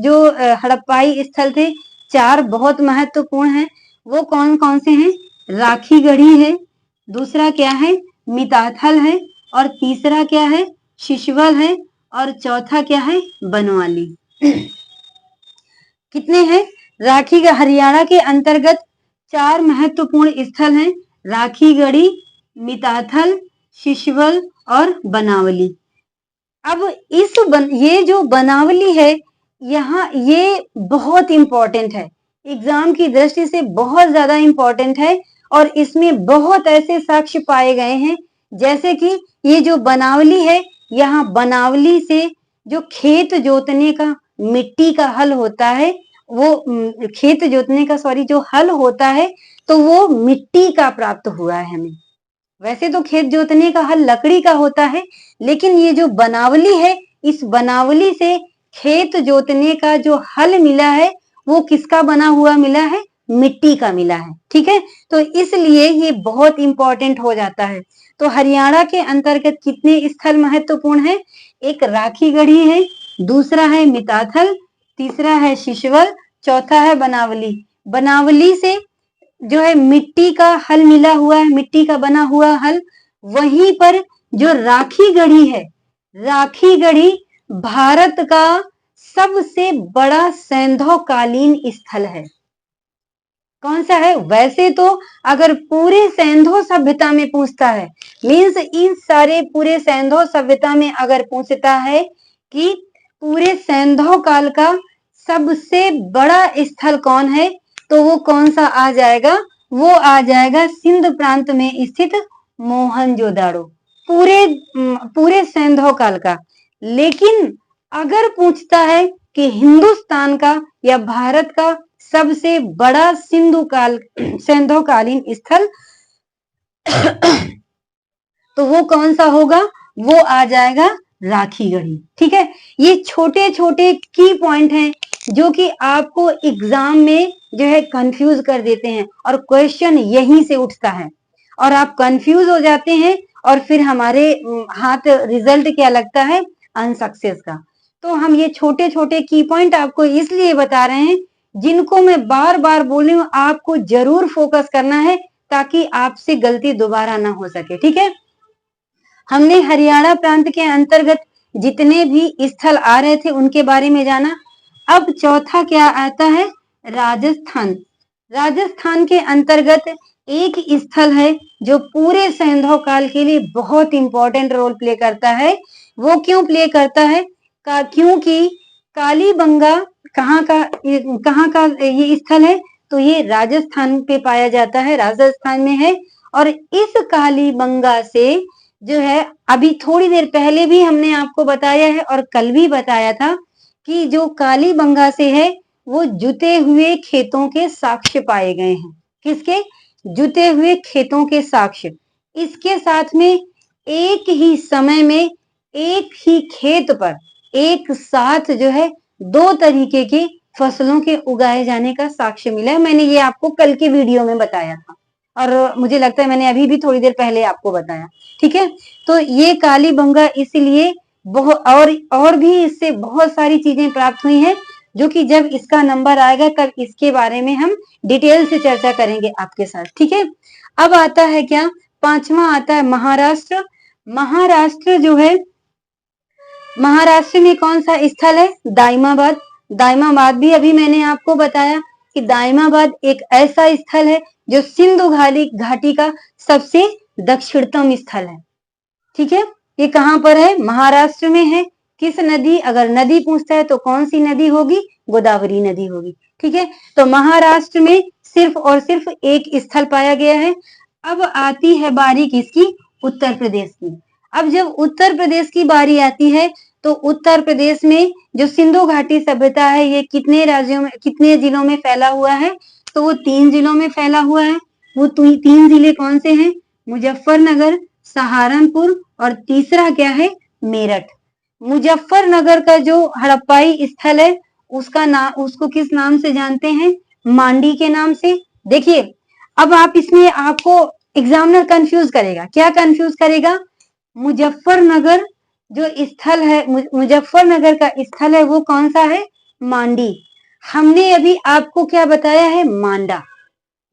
जो हड़प्पाई स्थल थे, 4 बहुत महत्वपूर्ण हैं। वो कौन कौन से हैं, राखी गढ़ी है, दूसरा क्या है, मिताथल है, और तीसरा क्या है, शिशवल है, और चौथा क्या है, बनवाली। कितने हैं, हरियाणा के अंतर्गत 4 महत्वपूर्ण स्थल हैं, राखी गढ़ी, मिताथल, शिशवल और बनावली। अब ये जो बनावली है यहाँ ये बहुत इंपॉर्टेंट है, एग्जाम की दृष्टि से बहुत ज्यादा इंपॉर्टेंट है। और इसमें बहुत ऐसे साक्ष्य पाए गए हैं, जैसे कि ये जो बनावली है, यहाँ बनावली से जो खेत जोतने का मिट्टी का हल होता है, वो खेत जोतने का सॉरी जो हल होता है, तो वो मिट्टी का प्राप्त हुआ है हमें। वैसे तो खेत जोतने का हल लकड़ी का होता है, लेकिन ये जो बनावली है, इस बनावली से खेत जोतने का जो हल मिला है, वो किसका बना हुआ मिला है? मिट्टी का मिला है। ठीक है, तो इसलिए ये बहुत इंपॉर्टेंट हो जाता है। तो हरियाणा के अंतर्गत कितने स्थल महत्वपूर्ण है? एक राखी गढ़ी है, दूसरा है मिताथल, तीसरा है शिशवल, चौथा है बनावली। बनावली से जो है मिट्टी का हल मिला हुआ है, मिट्टी का बना हुआ हल। वहीं पर जो राखी गढ़ी है, राखी गढ़ी भारत का सबसे बड़ा सैंधवकालीन स्थल है। कौन सा है? वैसे तो अगर पूरे सैंधव सभ्यता में पूछता है, मीन्स इन सारे पूरे सैंधव सभ्यता में अगर पूछता है कि पूरे सैंधव काल का सबसे बड़ा स्थल कौन है, तो वो कौन सा आ जाएगा? वो आ जाएगा सिंध प्रांत में स्थित मोहनजोदाड़ो, पूरे सैंधव काल का। लेकिन अगर पूछता है कि हिंदुस्तान का या भारत का सबसे बड़ा सैंधवकालीन स्थल तो वो कौन सा होगा? वो आ जाएगा राखी गढ़ी। ठीक है, ये छोटे छोटे की पॉइंट हैं जो कि आपको एग्जाम में जो है कंफ्यूज कर देते हैं, और क्वेश्चन यहीं से उठता है और आप कंफ्यूज हो जाते हैं, और फिर हमारे हाथ रिजल्ट क्या लगता है? अनसक्सेस का। तो हम ये छोटे छोटे की पॉइंट आपको इसलिए बता रहे हैं, जिनको मैं बार बार बोल रही हूँ, आपको जरूर फोकस करना है ताकि आपसे गलती दोबारा ना हो सके। ठीक है, हमने हरियाणा प्रांत के अंतर्गत जितने भी स्थल आ रहे थे उनके बारे में जाना। अब चौथा क्या आता है? राजस्थान। राजस्थान के अंतर्गत एक स्थल है जो पूरे सैंधव काल के लिए बहुत इंपॉर्टेंट रोल प्ले करता है। वो क्यों प्ले करता है? क्योंकि कालीबंगा कहाँ का ये स्थल है? तो ये राजस्थान पे पाया जाता है, राजस्थान में है। और इस कालीबंगा से जो है, अभी थोड़ी देर पहले भी हमने आपको बताया है और कल भी बताया था कि जो कालीबंगा से है, वो जुते हुए खेतों के साक्ष्य पाए गए हैं। किसके? जुते हुए खेतों के साक्ष्य। इसके साथ में एक ही समय में एक ही खेत पर एक साथ जो है दो तरीके की फसलों के उगाए जाने का साक्ष्य मिला है। मैंने ये आपको कल की वीडियो में बताया था, और मुझे लगता है मैंने अभी भी थोड़ी देर पहले आपको बताया। ठीक है, तो ये कालीबंगा इसलिए बहुत, और भी इससे बहुत सारी चीजें प्राप्त हुई हैं, जो कि जब इसका नंबर आएगा तब इसके बारे में हम डिटेल से चर्चा करेंगे आपके साथ। ठीक है, अब आता है क्या? पांचवा आता है महाराष्ट्र। महाराष्ट्र जो है, महाराष्ट्र में कौन सा स्थल है? दाइमाबाद। दाइमाबाद भी अभी मैंने आपको बताया कि दाइमाबाद एक ऐसा स्थल है जो सिंधु घाटी का सबसे दक्षिणतम स्थल है। ठीक है, ये कहाँ पर है? महाराष्ट्र में है। किस नदी? अगर नदी पूछता है तो कौन सी नदी होगी? गोदावरी नदी होगी। ठीक है, तो महाराष्ट्र में सिर्फ और सिर्फ एक स्थल पाया गया है। अब आती है बारी किसकी? उत्तर प्रदेश की। अब जब उत्तर प्रदेश की बारी आती है, तो उत्तर प्रदेश में जो सिंधु घाटी सभ्यता है, ये कितने राज्यों में, कितने जिलों में फैला हुआ है? तो वो 3 जिलों में फैला हुआ है। वो 3 जिले कौन से हैं? मुजफ्फरनगर, सहारनपुर, और तीसरा क्या है? मेरठ। मुजफ्फरनगर का जो हड़प्पाई स्थल है, उसका नाम, उसको किस नाम से जानते हैं? मांडी के नाम से। देखिए, अब आप इसमें, आपको एग्जामिनर कंफ्यूज करेगा। क्या कंफ्यूज करेगा? मुजफ्फरनगर जो स्थल है, मुजफ्फरनगर का स्थल है, वो कौन सा है? मांडी। हमने अभी आपको क्या बताया है? मांडा।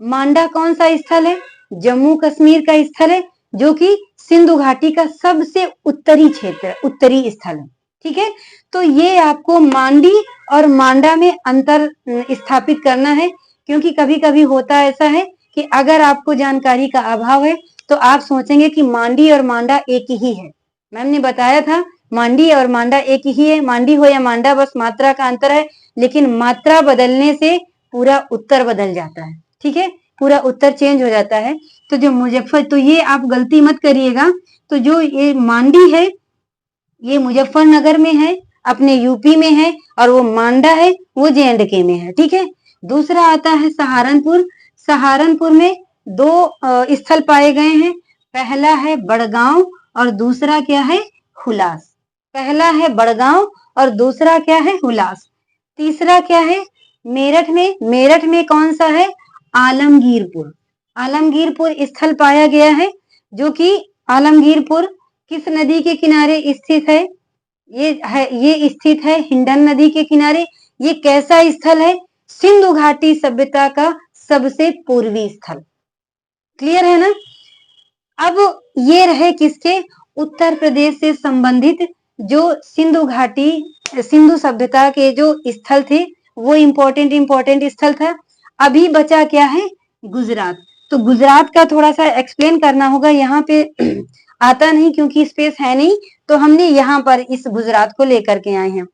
मांडा कौन सा स्थल है? जम्मू कश्मीर का स्थल है, जो कि सिंधु घाटी का सबसे उत्तरी क्षेत्र, उत्तरी स्थल है। ठीक है, तो ये आपको मांडी और मांडा में अंतर स्थापित करना है, क्योंकि कभी कभी होता ऐसा है कि अगर आपको जानकारी का अभाव है तो आप सोचेंगे कि मांडी और मांडा एक ही है। मैम ने बताया था मांडी और मांडा एक ही है, मांडी हो या मांडा, बस मात्रा का अंतर है, लेकिन मात्रा बदलने से पूरा उत्तर बदल जाता है, ठीक है, पूरा उत्तर चेंज हो जाता है। तो जो मुजफ्फर, तो ये आप गलती मत करिएगा, तो जो ये मांडी है ये मुजफ्फरनगर में है, अपने यूपी में है, और वो मांडा है वो J&K में है, ठीक है। दूसरा आता है सहारनपुर। सहारनपुर में दो स्थल पाए गए हैं, पहला है बड़गांव और दूसरा क्या है, हुलास। पहला है बड़गांव और दूसरा क्या है, हुलास। तीसरा क्या है, मेरठ में। मेरठ में कौन सा है, आलमगीरपुर। आलमगीरपुर स्थल पाया गया है, जो कि आलमगीरपुर किस नदी के किनारे स्थित है, ये स्थित है हिंडन नदी के किनारे। ये कैसा स्थल है, सिंधु घाटी सभ्यता का सबसे पूर्वी स्थल। क्लियर है ना। अब ये रहे किसके, उत्तर प्रदेश से संबंधित जो सिंधु घाटी, सिंधु सभ्यता के जो स्थल थे वो इंपॉर्टेंट स्थल था। अभी बचा क्या है, गुजरात। तो गुजरात का थोड़ा सा एक्सप्लेन करना होगा, यहाँ पे आता नहीं क्योंकि स्पेस है नहीं, तो हमने यहाँ पर इस गुजरात को लेकर के आए हैं।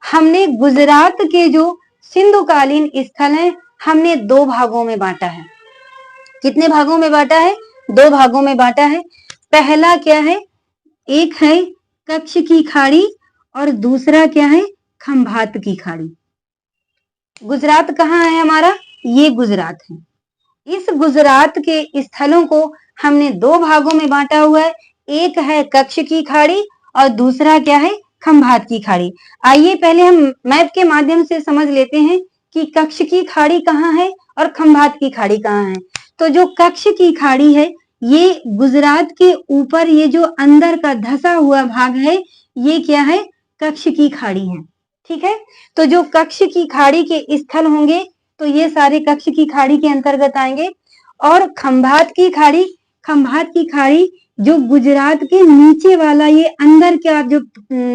हमने गुजरात के जो सिंधुकालीन स्थल हैं हमने दो भागों में बांटा है। कितने भागों में बांटा है, दो भागों में बांटा है। पहला क्या है, एक है कच्छ की खाड़ी और दूसरा क्या है, खंभात की खाड़ी। गुजरात कहाँ है हमारा, ये गुजरात है। इस गुजरात के स्थलों को हमने दो भागों में बांटा हुआ है, एक है कच्छ की खाड़ी और दूसरा क्या है, खंभात की खाड़ी। आइए पहले हम मैप के माध्यम से समझ लेते हैं कि कच्छ की खाड़ी कहाँ है और खंभात की खाड़ी कहाँ है। तो जो कच्छ की खाड़ी है ये गुजरात के ऊपर, ये जो अंदर का धसा हुआ भाग है ये क्या है, कच्छ की खाड़ी है, ठीक है। तो जो कच्छ की खाड़ी के स्थल होंगे तो ये सारे कच्छ की खाड़ी के अंतर्गत आएंगे। और खंभात की खाड़ी, खंभात की खाड़ी जो गुजरात के नीचे वाला ये अंदर का जो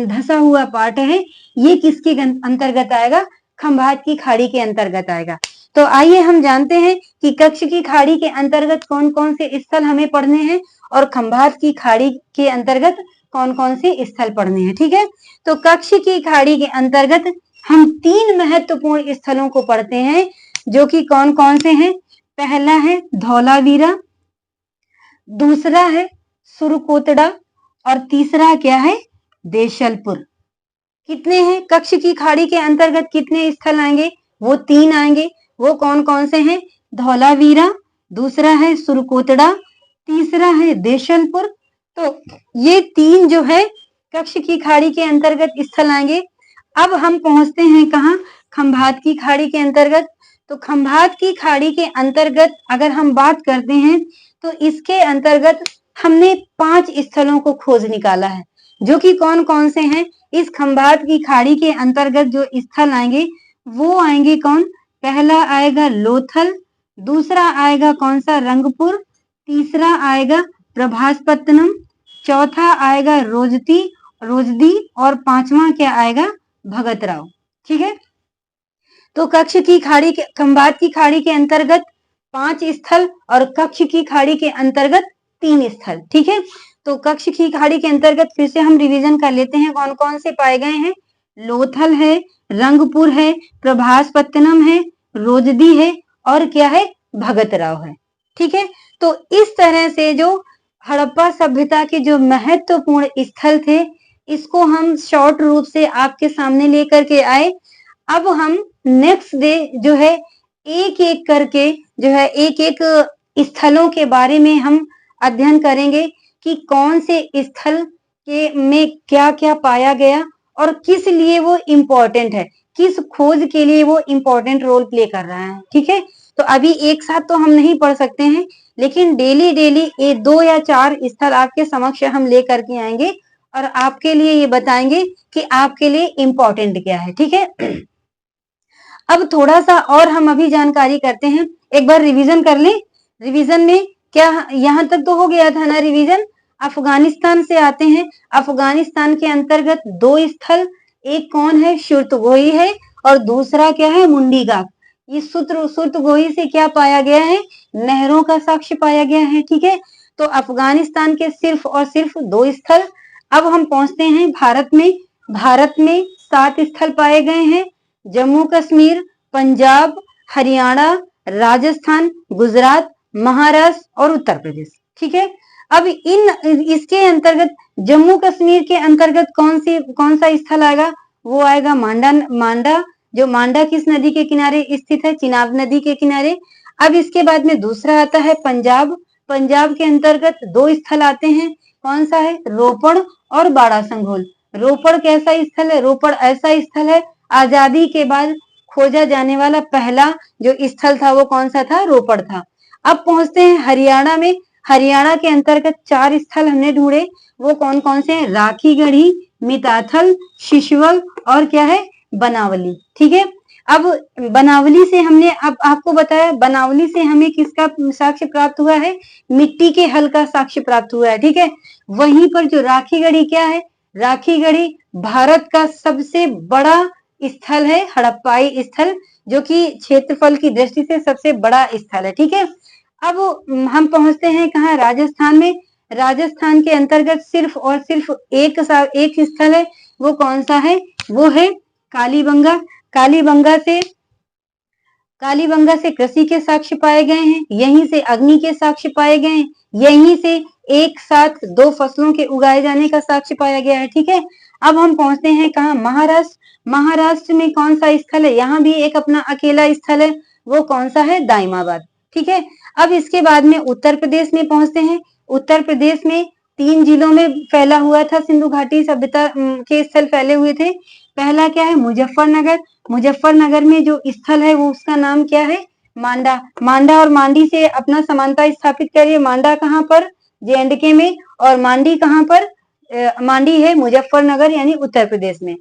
धसा हुआ पार्ट है ये किसके अंतर्गत आएगा, खंभात की खाड़ी के अंतर्गत आएगा। तो आइए हम जानते हैं कि कच्छ की खाड़ी के अंतर्गत कौन कौन से स्थल हमें पढ़ने हैं और खंभात की खाड़ी के अंतर्गत कौन कौन से स्थल पढ़ने हैं, ठीक है। तो कच्छ की खाड़ी के अंतर्गत हम तीन महत्वपूर्ण स्थलों को पढ़ते हैं, जो कि कौन कौन से हैं। पहला है धौलावीरा, दूसरा है सुरकोतड़ा और तीसरा क्या है, देशलपुर। कितने हैं, कच्छ की खाड़ी के अंतर्गत कितने स्थल आएंगे, वो तीन आएंगे। वो कौन कौन से हैं, धौलावीरा, दूसरा है सुरकोतड़ा, तीसरा है देशलपुर। तो ये तीन जो है कच्छ की खाड़ी के अंतर्गत स्थल आएंगे। अब हम पहुंचते हैं कहाँ, खंभात की खाड़ी के अंतर्गत। तो खंभात की खाड़ी के अंतर्गत अगर हम बात करते हैं तो इसके अंतर्गत हमने 5 स्थलों को खोज निकाला है, जो कि कौन कौन से हैं। इस खंभात की खाड़ी के अंतर्गत जो स्थल आएंगे वो आएंगे कौन, पहला आएगा लोथल, दूसरा आएगा कौन सा, रंगपुर, तीसरा आएगा प्रभासपत्तनम, चौथा आएगा रोजदी और पांचवा क्या आएगा, भगतराव, ठीक है। तो कच्छ की खाड़ी के, खंभात की खाड़ी के अंतर्गत 5 स्थल और कच्छ की खाड़ी के अंतर्गत 3 स्थल, ठीक है। तो कच्छ की खाड़ी के अंतर्गत फिर से हम रिवीजन कर लेते हैं कौन कौन से पाए गए हैं। लोथल है, रंगपुर है, प्रभासपत्तनम है, रोजदी है और क्या है, भगतराव है, ठीक है। तो इस तरह से जो हड़प्पा सभ्यता के जो महत्वपूर्ण स्थल थे इसको हम शॉर्ट रूप से आपके सामने लेकर के आए। अब हम नेक्स्ट डे जो है एक एक करके जो है एक एक स्थलों के बारे में हम अध्ययन करेंगे कि कौन से स्थल के में क्या क्या पाया गया और किस लिए वो इम्पोर्टेंट है, किस खोज के लिए वो इम्पोर्टेंट रोल प्ले कर रहा है, ठीक है। तो अभी एक साथ तो हम नहीं पढ़ सकते हैं, लेकिन डेली डेली ये 2 या 4 स्थल आपके समक्ष हम लेकर के आएंगे और आपके लिए ये बताएंगे कि आपके लिए इम्पोर्टेंट क्या है, ठीक है। अब थोड़ा सा और हम अभी जानकारी करते हैं, एक बार रिवीजन कर लें। रिवीजन में क्या, यहाँ तक तो हो गया था ना रिवीजन। अफगानिस्तान से आते हैं। अफगानिस्तान के अंतर्गत 2 स्थल, एक कौन है, सुर्तगोही है और दूसरा क्या है, मुंडीगाक। ये सुर्तगोही से क्या पाया गया है, नहरों का साक्ष्य पाया गया है, ठीक है। तो अफगानिस्तान के सिर्फ और सिर्फ 2 स्थल। अब हम पहुंचते हैं भारत में। भारत में 7 स्थल पाए गए हैं, जम्मू कश्मीर, पंजाब, हरियाणा, राजस्थान, गुजरात, महाराष्ट्र और उत्तर प्रदेश। ठीक है, अब इसके अंतर्गत जम्मू कश्मीर के अंतर्गत कौन सा स्थल आएगा? वो आएगा मांडा, जो मांडा किस नदी के किनारे स्थित है? चिनाब नदी के किनारे। अब इसके बाद में दूसरा आता है पंजाब। पंजाब के अंतर्गत 2 स्थल आते हैं, कौन सा है? रोपड़ और बाड़ा संगोल। रोपड़ कैसा स्थल है? रोपड़ ऐसा स्थल है, आजादी के बाद खोजा जाने वाला पहला जो स्थल था वो कौन सा था? रोपड़ था। अब पहुंचते हैं हरियाणा में। हरियाणा के अंतर्गत 4 स्थल हमने ढूंढे, वो कौन कौन से हैं? राखी गढ़ी, मिताथल, शिशवल और क्या है? बनावली। ठीक है, अब बनावली से हमने अब आपको बताया, बनावली से हमें किसका साक्ष्य प्राप्त हुआ है? मिट्टी के हल का साक्ष्य प्राप्त हुआ है। ठीक है, वहीं पर जो राखी गढ़ी क्या है? राखी गढ़ी भारत का सबसे बड़ा स्थल है, हड़प्पाई स्थल, जो कि क्षेत्रफल की दृष्टि से सबसे बड़ा स्थल है। ठीक है, अब हम पहुंचते हैं कहाँ? राजस्थान में। राजस्थान के अंतर्गत सिर्फ और सिर्फ एक स्थल है, वो कौन सा है? वो है कालीबंगा। कालीबंगा से कृषि के साक्ष्य पाए गए हैं, यहीं से अग्नि के साक्ष्य पाए गए हैं, यहीं से एक साथ 2 फसलों के उगाए जाने का साक्ष्य पाया गया है। ठीक है, अब हम पहुंचते हैं कहाँ? महाराष्ट्र। महाराष्ट्र में कौन सा स्थल है? यहाँ भी एक अपना अकेला स्थल है, वो कौन सा है? दाइमाबाद। ठीक है, अब इसके बाद में उत्तर प्रदेश में पहुंचते हैं। उत्तर प्रदेश में 3 जिलों में फैला हुआ था, सिंधु घाटी सभ्यता के स्थल फैले हुए थे। पहला क्या है? मुजफ्फरनगर। मुजफ्फरनगर में जो स्थल है वो उसका नाम क्या है? मांडा। मांडा और मांडी से अपना समानता स्थापित करिए। मांडा कहाँ पर? J&K में। और मांडी कहाँ पर? मांडी है मुजफ्फरनगर यानी उत्तर प्रदेश में।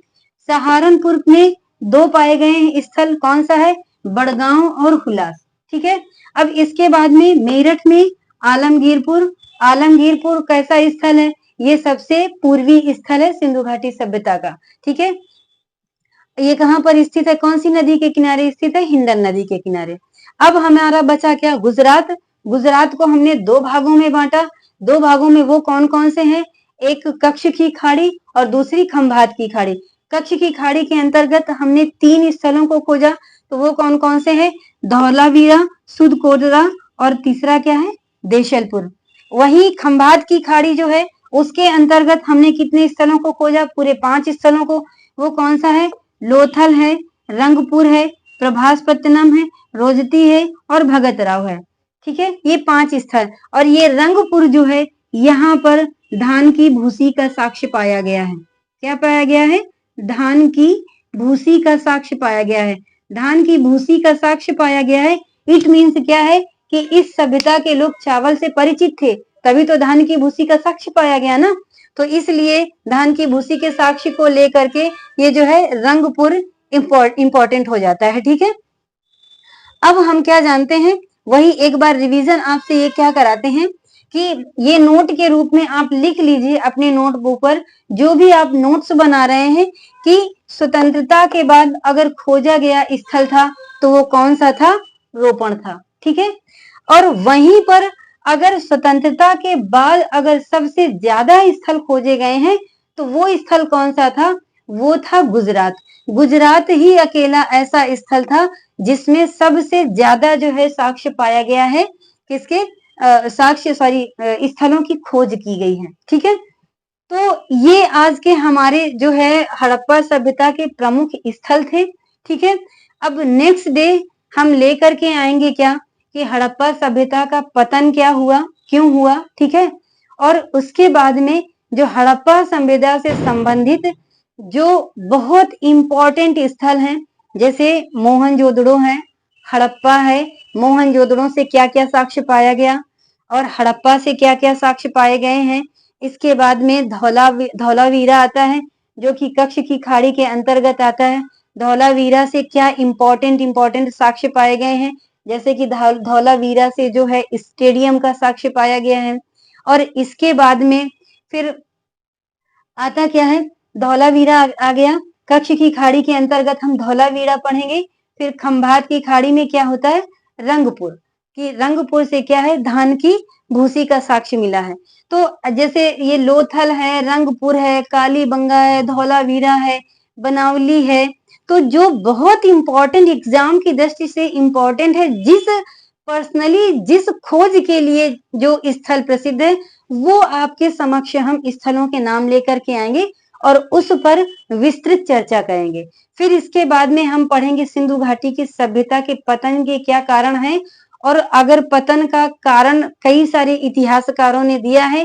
सहारनपुर में 2 पाए गए हैं स्थल, कौन सा है? बड़गांव और हुलास। ठीक है, अब इसके बाद में मेरठ में आलमगीरपुर। आलमगीरपुर कैसा स्थल है? ये सबसे पूर्वी स्थल है सिंधु घाटी सभ्यता का। ठीक है, ये कहाँ पर स्थित है? कौन सी नदी के किनारे स्थित है? हिंडन नदी के किनारे। अब हमारा बचा क्या? गुजरात। गुजरात को हमने 2 भागों में बांटा। 2 भागों में वो कौन कौन से हैं? एक कच्छ की खाड़ी और दूसरी खंभात की खाड़ी। कच्छ की खाड़ी के अंतर्गत हमने 3 स्थलों को खोजा, तो वो कौन कौन से हैं? धौलावीरा, सुदकोटरा और तीसरा क्या है? देशलपुर। वहीं खंभात की खाड़ी जो है उसके अंतर्गत हमने कितने स्थलों को खोजा? पूरे 5 स्थलों को। वो कौन सा है? लोथल है, रंगपुर है, प्रभासपत्तनम है, रोजती है और भगतराव है। ठीक है, ये 5 स्थल। और ये रंगपुर जो है, यहाँ पर धान की भूसी का साक्ष्य पाया गया है। क्या पाया गया है? धान की भूसी का साक्ष्य पाया गया है। धान की भूसी का साक्ष्य पाया गया है, इट मीन्स क्या है कि इस सभ्यता के लोग चावल से परिचित थे, तभी तो धान की भूसी का साक्ष्य पाया गया ना। तो इसलिए धान की भूसी के साक्ष्य को लेकर के ये जो है रंगपुर इंपॉर्टेंट हो जाता है। ठीक है, अब हम क्या जानते हैं, वही एक बार रिवीजन आपसे ये क्या कराते हैं कि ये नोट के रूप में आप लिख लीजिए अपने नोटबुक पर, जो भी आप नोट्स बना रहे हैं, कि स्वतंत्रता के बाद अगर खोजा गया स्थल था तो वो कौन सा था? रोपड़ था। ठीक है, और वहीं पर अगर स्वतंत्रता के बाद अगर सबसे ज्यादा स्थल खोजे गए हैं तो वो स्थल कौन सा था? वो था गुजरात। गुजरात ही अकेला ऐसा स्थल था जिसमें सबसे ज्यादा जो है साक्ष्य पाया गया है, किसके? स्थलों की खोज की गई है। ठीक है, तो ये आज के हमारे जो है हड़प्पा सभ्यता के प्रमुख स्थल थे। ठीक है, अब नेक्स्ट डे हम लेकर के आएंगे क्या, कि हड़प्पा सभ्यता का पतन क्या हुआ, क्यों हुआ। ठीक है, और उसके बाद में जो हड़प्पा सभ्यता से संबंधित जो बहुत इंपॉर्टेंट स्थल हैं, जैसे मोहनजोदड़ो है, हड़प्पा है, मोहनजोदड़ो से क्या क्या साक्ष्य पाया गया और हड़प्पा से क्या क्या साक्ष्य पाए गए हैं। इसके बाद में धौलावीरा आता है, जो कि कच्छ की खाड़ी के अंतर्गत आता है। धौलावीरा से क्या इंपॉर्टेंट साक्ष्य पाए गए हैं, जैसे कि धौलावीरा से जो है स्टेडियम का साक्ष्य पाया गया है। और इसके बाद में फिर आता क्या है? धौलावीरा आ गया। कच्छ की खाड़ी के अंतर्गत हम धौलावीरा पढ़ेंगे। फिर खंभात की खाड़ी में क्या होता है? रंगपुर। कि रंगपुर से क्या है, धान की भूसी का साक्ष्य मिला है। तो जैसे ये लोथल है, रंगपुर है, कालीबंगा है, धौलावीरा है, बनावली है, तो जो बहुत इंपॉर्टेंट एग्जाम की दृष्टि से इंपॉर्टेंट है, जिस खोज के लिए जो स्थल प्रसिद्ध है, वो आपके समक्ष हम स्थलों के नाम लेकर के आएंगे और उस पर विस्तृत चर्चा करेंगे। फिर इसके बाद में हम पढ़ेंगे सिंधु घाटी की सभ्यता के पतन के क्या कारण है, और अगर पतन का कारण कई सारे इतिहासकारों ने दिया है,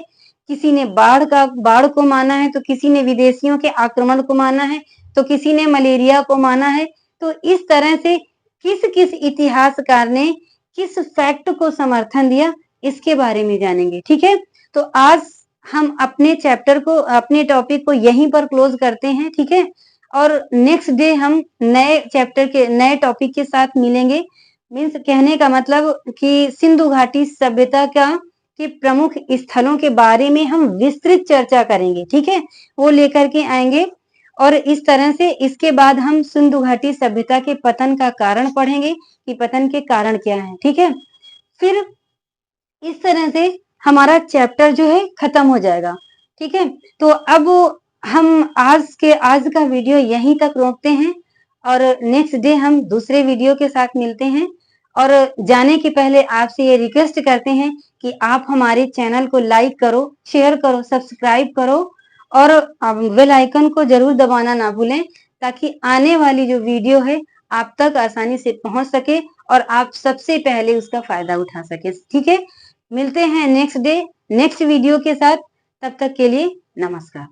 किसी ने बाढ़ को माना है, तो किसी ने विदेशियों के आक्रमण को माना है, तो किसी ने मलेरिया को माना है। तो इस तरह से किस किस इतिहासकार ने किस फैक्ट को समर्थन दिया, इसके बारे में जानेंगे। ठीक है, तो आज हम अपने चैप्टर को, अपने टॉपिक को यहीं पर क्लोज करते हैं। ठीक है, और नेक्स्ट डे हम नए चैप्टर के नए टॉपिक के साथ मिलेंगे। मीन्स कहने का मतलब कि सिंधु घाटी सभ्यता के प्रमुख स्थलों के बारे में हम विस्तृत चर्चा करेंगे। ठीक है, वो लेकर के आएंगे, और इस तरह से इसके बाद हम सिंधु घाटी सभ्यता के पतन का कारण पढ़ेंगे कि पतन के कारण क्या है। ठीक है, फिर इस तरह से हमारा चैप्टर जो है खत्म हो जाएगा। ठीक है, तो अब हम आज का वीडियो यहीं तक रोकते हैं, और नेक्स्ट डे हम दूसरे वीडियो के साथ मिलते हैं। और जाने के पहले आपसे ये रिक्वेस्ट करते हैं कि आप हमारे चैनल को लाइक करो, शेयर करो, सब्सक्राइब करो, और बेल आइकन को जरूर दबाना ना भूलें, ताकि आने वाली जो वीडियो है आप तक आसानी से पहुंच सके और आप सबसे पहले उसका फायदा उठा सके। ठीक है, मिलते हैं नेक्स्ट डे नेक्स्ट वीडियो के साथ। तब तक के लिए नमस्कार।